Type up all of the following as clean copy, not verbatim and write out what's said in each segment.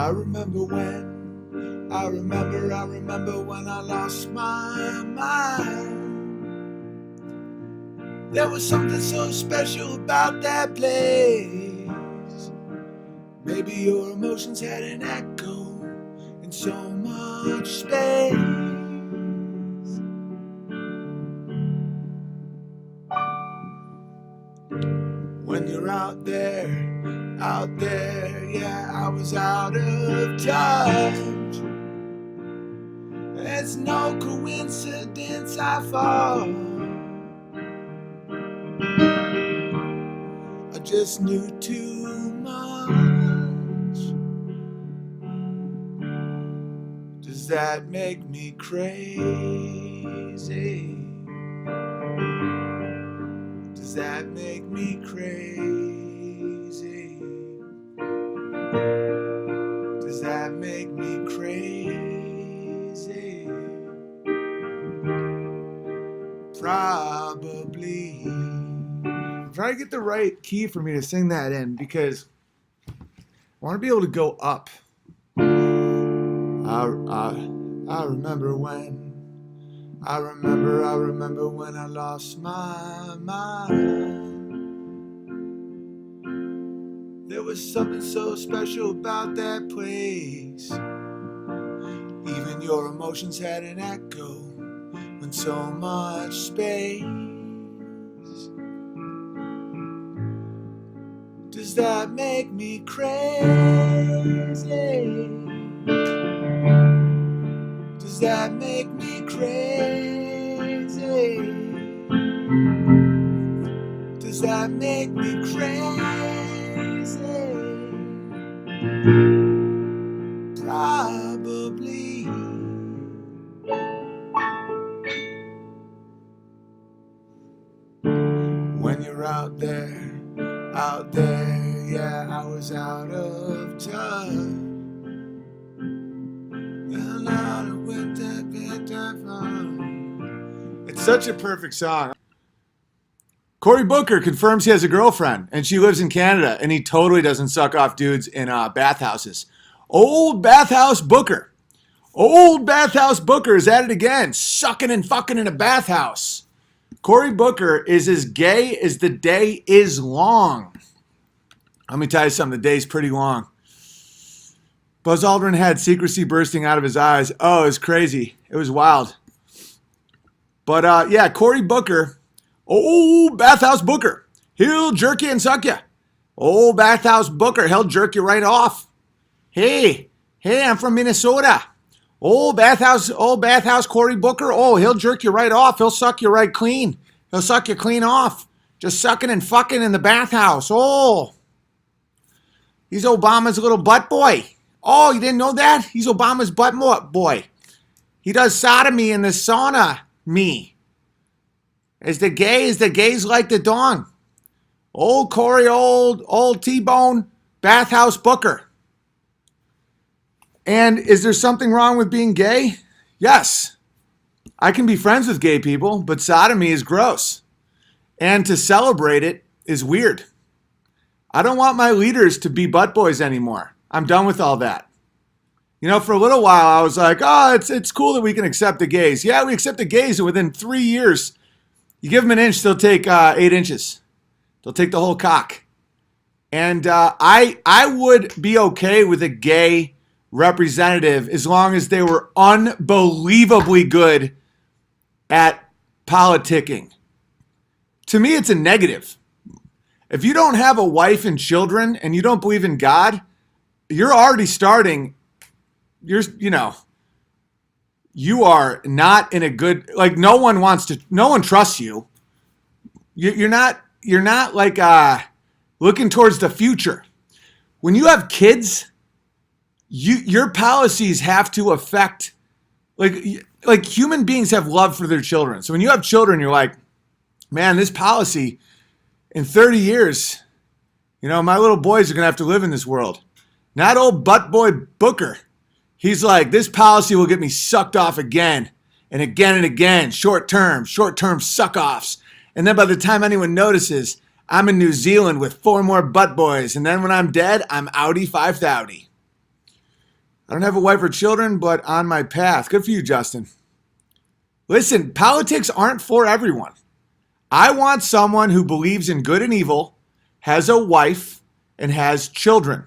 I remember when I lost my mind. There was something so special about that place. Maybe your emotions had an echo in so much space. When you're out there, yeah, I was out of touch. It's no coincidence I fall. I just knew too much. Does that make me crazy? Does that make me crazy? Does that make me crazy? Probably. Try to get the right key for me to sing that in because I want to be able to go up. I remember when I lost my mind. There was something so special about that place. Even your emotions had an echo in so much space. Does that make me crazy? Does that make me crazy? Does that make me crazy? Probably. When you're out there, yeah, I was out of touch. It's such a perfect song. Cory Booker confirms he has a girlfriend and she lives in Canada and he totally doesn't suck off dudes in bathhouses. Old bathhouse Booker. Old bathhouse Booker is at it again, sucking and fucking in a bathhouse. Cory Booker is as gay as the day is long. Let me tell you something, the day's pretty long. Buzz Aldrin had secrecy bursting out of his eyes. Oh, it was crazy. It was wild. But yeah, Cory Booker, old bathhouse Booker, he'll jerk you and suck you. Old bathhouse Booker, he'll jerk you right off. Hey, I'm from Minnesota. Old bathhouse Cory Booker, oh, he'll jerk you right off. He'll suck you right clean. He'll suck you clean off. Just sucking and fucking in the bathhouse. Oh, he's Obama's little butt boy. Oh, you didn't know that? He's Obama's butt boy. He does sodomy in the sauna. Me. As the gays like the dong. Old Cory, old T-Bone, bathhouse Booker. And is there something wrong with being gay? Yes. I can be friends with gay people, but sodomy is gross. And to celebrate it is weird. I don't want my leaders to be butt boys anymore. I'm done with all that. You know, for a little while, I was like, oh, it's cool that we can accept the gays. Yeah, we accept the gays, and within 3 years, you give them an inch, they'll take 8 inches. They'll take the whole cock. And I would be okay with a gay representative as long as they were unbelievably good at politicking. To me, it's a negative. If you don't have a wife and children and you don't believe in God, you're already starting... you are not in a good, like, no one trusts you. You're not like looking towards the future. When you have kids, your policies have to affect, like human beings have love for their children. So when you have children, you're like, man, this policy in 30 years, my little boys are going to have to live in this world. Not old butt boy Booker. He's like, this policy will get me sucked off again and again and again. Short term suck offs. And then by the time anyone notices, I'm in New Zealand with 4 more butt boys. And then when I'm dead, I'm outie 5,000. I don't have a wife or children, but on my path. Good for you, Justin. Listen, politics aren't for everyone. I want someone who believes in good and evil, has a wife, and has children.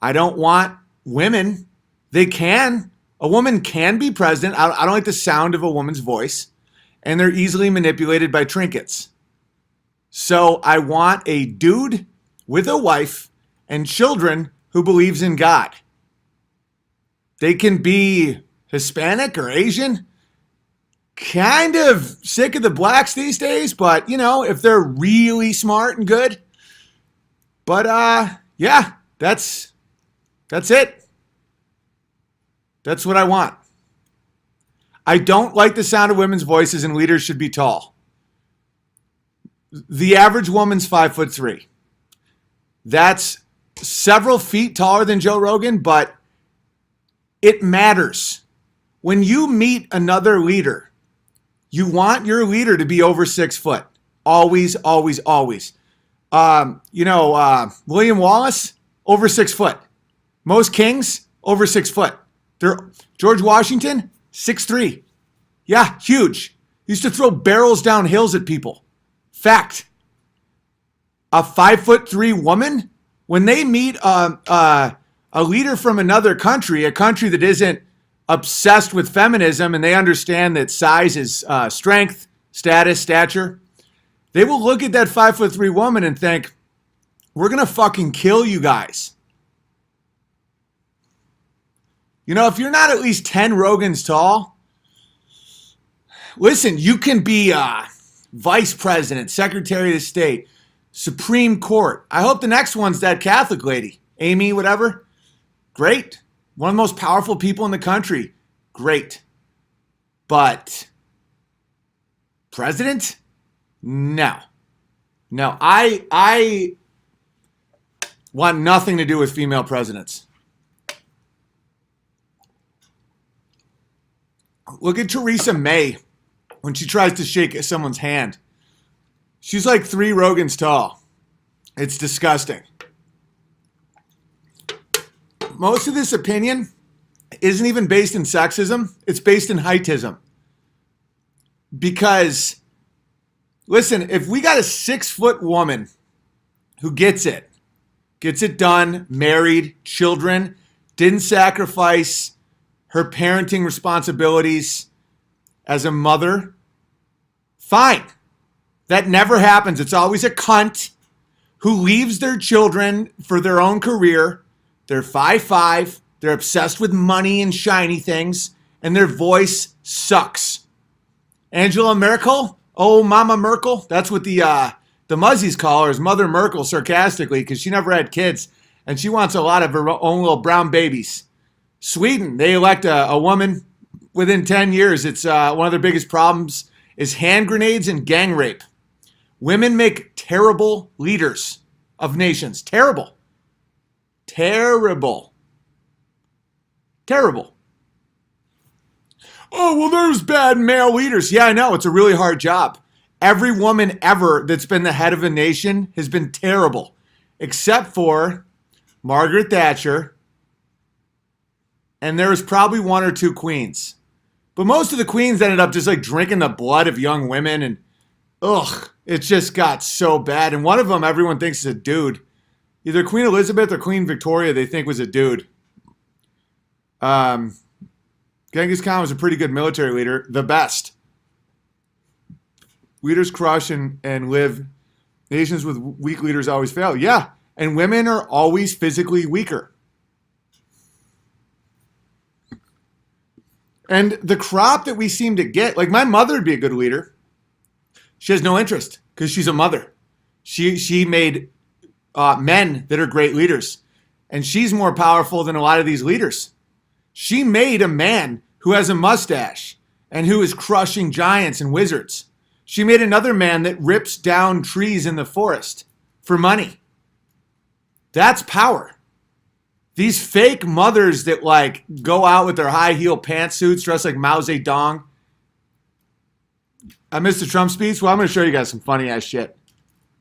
I don't want women. They can. A woman can be president. I don't like the sound of a woman's voice. And they're easily manipulated by trinkets. So I want a dude with a wife and children who believes in God. They can be Hispanic or Asian. Kind of sick of the blacks these days, but, you know, if they're really smart and good. But, yeah, that's it. That's what I want. I don't like the sound of women's voices, and leaders should be tall. The average woman's 5'3". That's several feet taller than Joe Rogan, but it matters. When you meet another leader, you want your leader to be over 6 foot. Always, always, always. William Wallace, over 6 foot. Most kings, over 6 foot. George Washington, 6'3". Yeah, huge. He used to throw barrels down hills at people. Fact. A 5'3" woman, when they meet a leader from another country, a country that isn't obsessed with feminism and they understand that size is strength, status, stature, they will look at that 5'3" woman and think, we're going to fucking kill you guys. You know, if you're not at least 10 Rogans tall, listen, you can be vice president, secretary of state, Supreme Court. I hope the next one's that Catholic lady, Amy, whatever. Great. One of the most powerful people in the country. Great. But president? No. No, I want nothing to do with female presidents. Look at Theresa May when she tries to shake someone's hand. She's like 3 Rogans tall. It's disgusting. Most of this opinion isn't even based in sexism. It's based in heightism. Because, listen, if we got a 6-foot woman who gets it done, married, children, didn't sacrifice her parenting responsibilities as a mother, fine. That never happens. It's always a cunt who leaves their children for their own career. They're 5'5", they're obsessed with money and shiny things, and their voice sucks. Angela Merkel? Oh, Mama Merkel? That's what the Muzzies call her, is Mother Merkel, sarcastically, because she never had kids, and she wants a lot of her own little brown babies. Sweden, they elect a woman within 10 years. It's one of their biggest problems is hand grenades and gang rape. Women make terrible leaders of nations. Terrible. Terrible. Terrible. Oh, well, there's bad male leaders. Yeah, I know. It's a really hard job. Every woman ever that's been the head of a nation has been terrible, except for Margaret Thatcher. And there was probably 1 or 2 queens. But most of the queens ended up just like drinking the blood of young women. And it just got so bad. And one of them, everyone thinks is a dude. Either Queen Elizabeth or Queen Victoria, they think was a dude. Genghis Khan was a pretty good military leader. The best. Leaders crush and live. Nations with weak leaders always fail. Yeah. And women are always physically weaker. And the crop that we seem to get, like my mother would be a good leader. She has no interest because she's a mother. She made men that are great leaders. And she's more powerful than a lot of these leaders. She made a man who has a mustache and who is crushing giants and wizards. She made another man that rips down trees in the forest for money. That's power. These fake mothers that like go out with their high heel pantsuits dressed like Mao Zedong. I missed the Trump speech. Well, I'm going to show you guys some funny ass shit.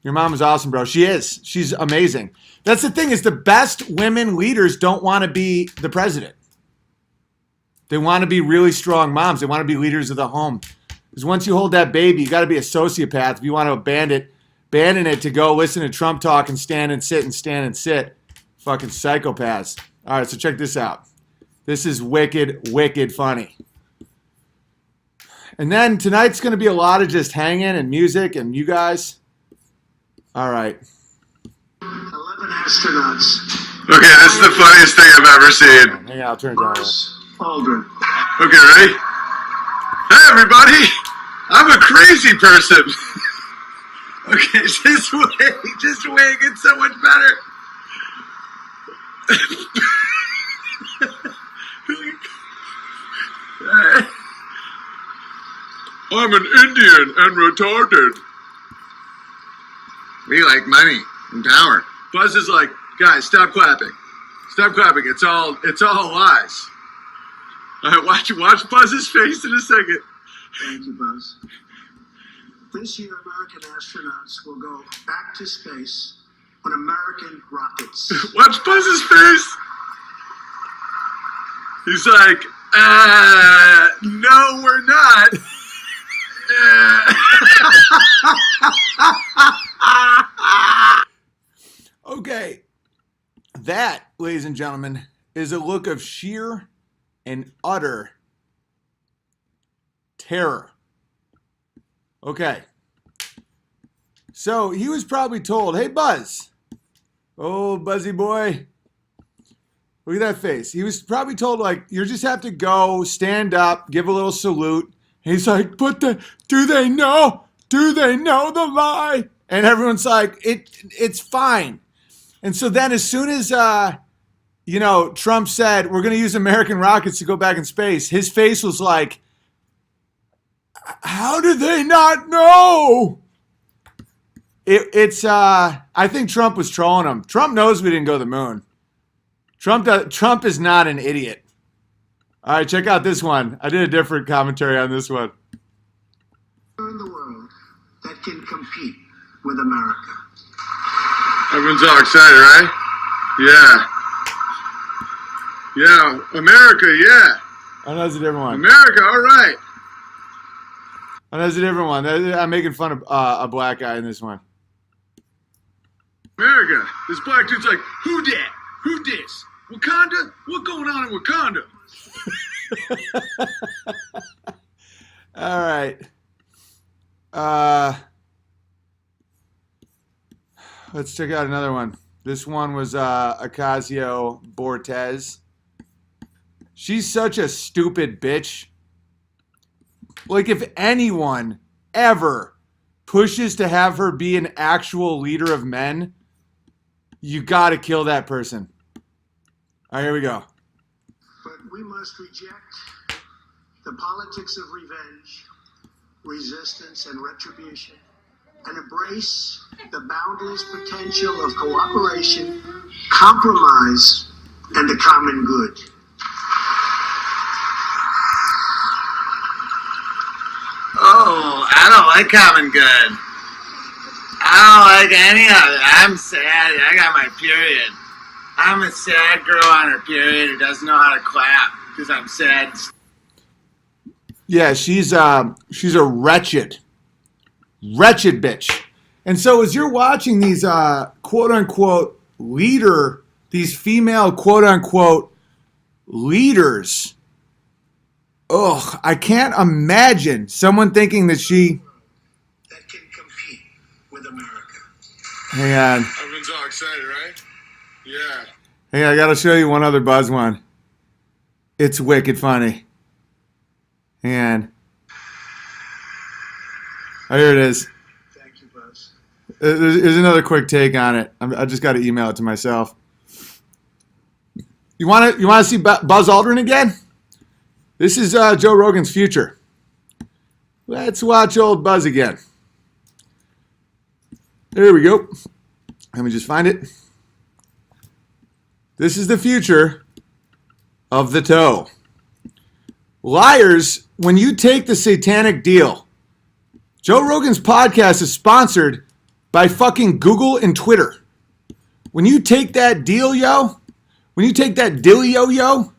Your mom is awesome, bro. She is. She's amazing. That's the thing is the best women leaders don't want to be the president. They want to be really strong moms. They want to be leaders of the home. Because once you hold that baby, you got to be a sociopath if you want to abandon it to go listen to Trump talk and stand and sit and stand and sit. Fucking psychopaths. All right, so check this out. This is wicked, wicked funny. And then tonight's going to be a lot of just hanging and music and you guys. All right. 11 astronauts. Okay, this is the funniest thing I've ever seen. Hang on, I'll turn it down. Aldrin. Okay, ready? Hey, everybody! I'm a crazy person. Okay, just wait, it gets so much better. I'm an Indian and retarded. We like money and power. Buzz is like, guys, stop clapping. Stop clapping. It's all lies. All right, watch Buzz's face in a second. Thank you, Buzz. This year, American astronauts will go back to space on American rockets. Watch Buzz's face. He's like, no, we're not. Okay. That, ladies and gentlemen, is a look of sheer and utter terror. Okay. So he was probably told, hey, Buzz. Oh, Buzzy boy. Look at that face. He was probably told, like, you just have to go, stand up, give a little salute. He's like, do they know? Do they know the lie? And everyone's like, it's fine. And so then as soon as, Trump said, we're going to use American rockets to go back in space, his face was like, how do they not know? I think Trump was trolling him. Trump knows we didn't go to the moon. Trump is not an idiot. All right, check out this one. I did a different commentary on this one. In the world that can compete with America. Everyone's all excited, right? Yeah. Yeah, America, yeah. Oh, that's a different one. America, all right. Oh, that's a different one. I'm making fun of a black guy in this one. America. This black dude's like, who dat? Who dis? Wakanda? What going on in Wakanda? All right. Let's check out another one. This one was Ocasio-Cortez. She's such a stupid bitch. Like, if anyone ever pushes to have her be an actual leader of men, you got to kill that person. All right, here we go. But we must reject the politics of revenge, resistance, and retribution, and embrace the boundless potential of cooperation, compromise, and the common good. Oh, I don't like common good. I don't like any of it. I'm sad. I got my period. I'm a sad girl on her period who doesn't know how to clap because I'm sad. Yeah, she's a wretched bitch. And so as you're watching these quote-unquote these female quote-unquote leaders, I can't imagine someone thinking that she... that can compete with America. Hang on. Everyone's all excited, right? Yeah. Hey, I got to show you one other Buzz one. It's wicked funny. Hang on. Oh, here it is. Thank you, Buzz. There's another quick take on it. I just got to email it to myself. You want to see Buzz Aldrin again? This is Joe Rogan's future. Let's watch old Buzz again. There we go. Let me just find it. This is the future of the toe. Liars, when you take the satanic deal, Joe Rogan's podcast is sponsored by fucking Google and Twitter. When you take that deal, yo, when you take that dealio, yo,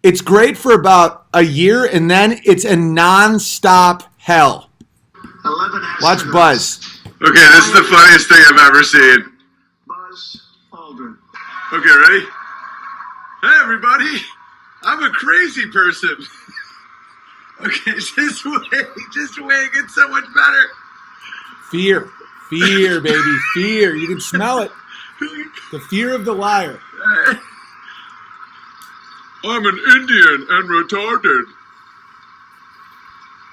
It's great for about a year, and then it's a non-stop hell. 11 Watch astronauts. Buzz. Okay, this is the funniest thing I've ever seen. Buzz Aldrin. Okay, ready? Hey, everybody. I'm a crazy person. Okay, just wait. It gets so much better. Fear, baby, fear. You can smell it. The fear of the liar. I'm an Indian and retarded.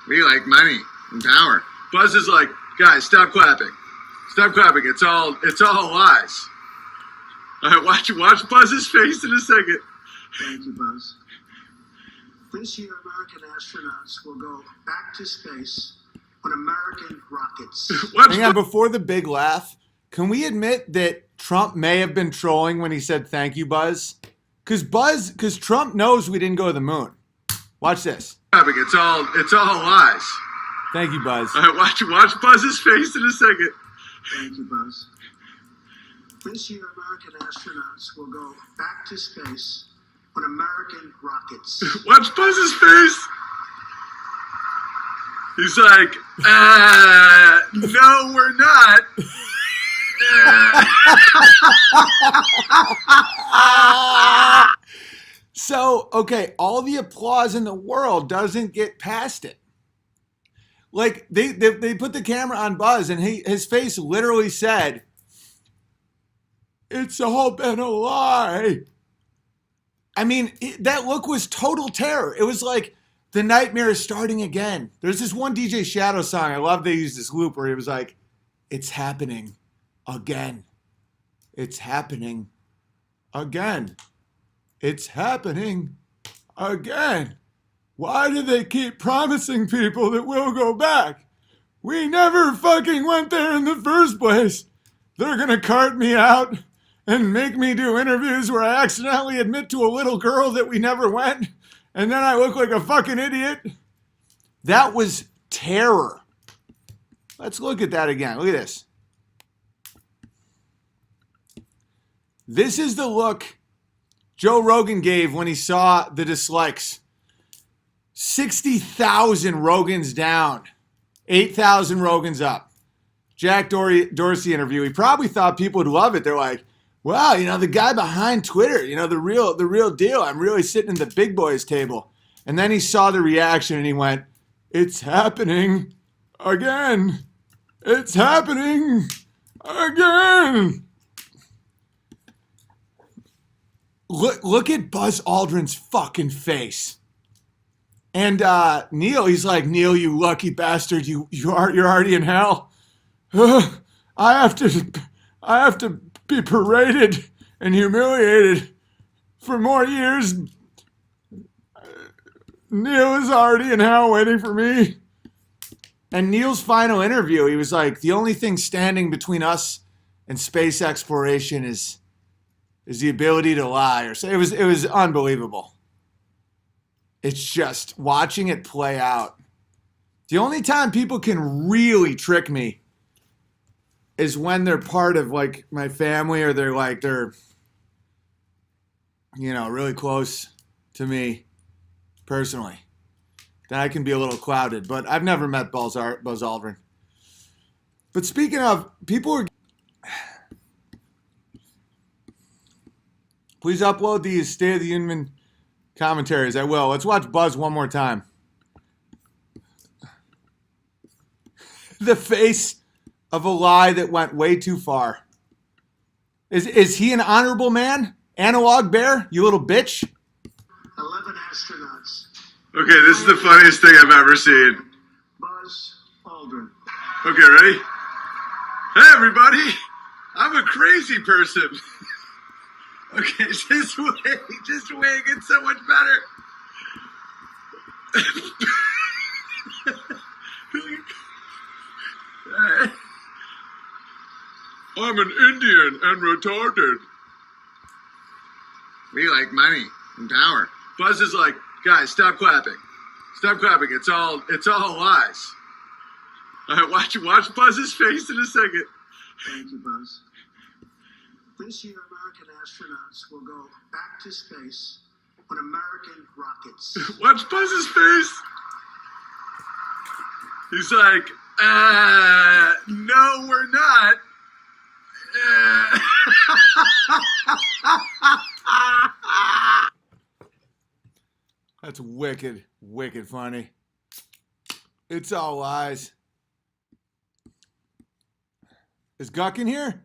We like money and power. Buzz is like, guys, stop clapping. Stop clapping. It's all lies. Watch Buzz's face in a second. Thank you, Buzz. This year, American astronauts will go back to space on American rockets. Hang on, before the big laugh, can we admit that Trump may have been trolling when he said thank you, Buzz? Because Trump knows we didn't go to the moon. Watch this. It's all lies. Thank you, Buzz. Watch Buzz's face in a second. Thank you, Buzz. This year, American astronauts will go back to space on American rockets. Watch Buzz's face. He's like, no, we're not. So, okay, all the applause in the world doesn't get past it. Like, they put the camera on Buzz, and his face literally said, "It's all been a lie." I mean, that look was total terror. It was like the nightmare is starting again. There's this one DJ Shadow song. I love they used this loop where he was like, "It's happening again. It's happening again. It's happening again. Why do they keep promising people that we'll go back? We never fucking went there in the first place. They're gonna cart me out and make me do interviews where I accidentally admit to a little girl that we never went, and then I look like a fucking idiot." That was terror. Let's look at that again. Look at this. This is the look Joe Rogan gave when he saw the dislikes. 60,000 Rogans down, 8,000 Rogans up. Jack Dorsey interview. He probably thought people would love it. They're like, "Wow, the guy behind Twitter, the real deal. I'm really sitting at the big boys table." And then he saw the reaction and he went, "It's happening again. It's happening again." Look at Buzz Aldrin's fucking face. And Neil, he's like, "Neil, you lucky bastard, you're already in hell. I have to be paraded and humiliated for more years. Neil is already in hell waiting for me." And Neil's final interview, he was like, "The only thing standing between us and space exploration is the ability to lie." Or say it was unbelievable. It's just watching it play out. The only time people can really trick me is when they're part of like my family, or they're really close to me personally. Then I can be a little clouded, but I've never met Buzz Aldrin. But speaking of, please upload these State of the Union commentaries. I will. Let's watch Buzz one more time. The face of a lie that went way too far. Is he an honorable man? Analog bear? You little bitch? 11 astronauts. Okay, this is the funniest thing I've ever seen. Buzz Aldrin. Okay, ready? Hey, everybody. I'm a crazy person. Okay, just wait. It gets so much better. I'm an Indian and retarded. We like money and power. Buzz is like, guys, stop clapping. Stop clapping. It's all lies. Watch Buzz's face in a second. Thank you, Buzz. This year, American astronauts will go back to space on American rockets. Watch Buzz's face. He's like, no, we're not. That's wicked, wicked funny. It's all lies. Is Guck in here?